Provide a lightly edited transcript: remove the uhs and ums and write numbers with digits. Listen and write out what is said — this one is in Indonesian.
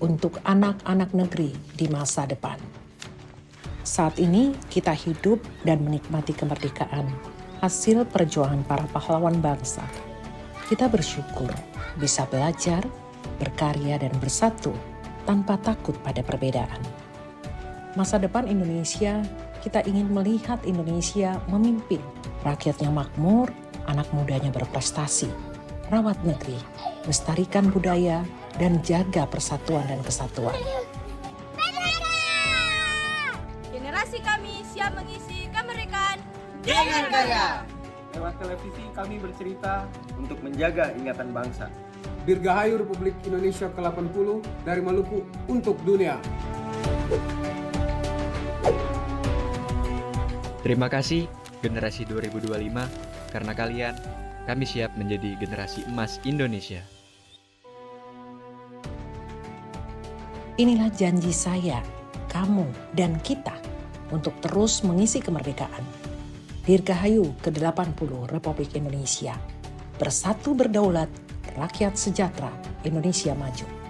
untuk anak-anak negeri di masa depan. Saat ini kita hidup dan menikmati kemerdekaan, hasil perjuangan para pahlawan bangsa. Kita bersyukur bisa belajar, berkarya dan bersatu tanpa takut pada perbedaan. Masa depan Indonesia, kita ingin melihat Indonesia memimpin, rakyatnya makmur, anak mudanya berprestasi, rawat negeri, lestarikan budaya, dan jaga persatuan dan kesatuan. Generasi kami siap mengisi kemerdekaan dengan karya. Lewat televisi kami bercerita untuk menjaga ingatan bangsa. Dirgahayu Republik Indonesia ke-80 dari Maluku untuk dunia. Terima kasih generasi 2025, karena kalian kami siap menjadi generasi emas Indonesia. Inilah janji saya, kamu, dan kita untuk terus mengisi kemerdekaan. Dirgahayu ke-80 Republik Indonesia. Bersatu berdaulat, rakyat sejahtera, Indonesia maju.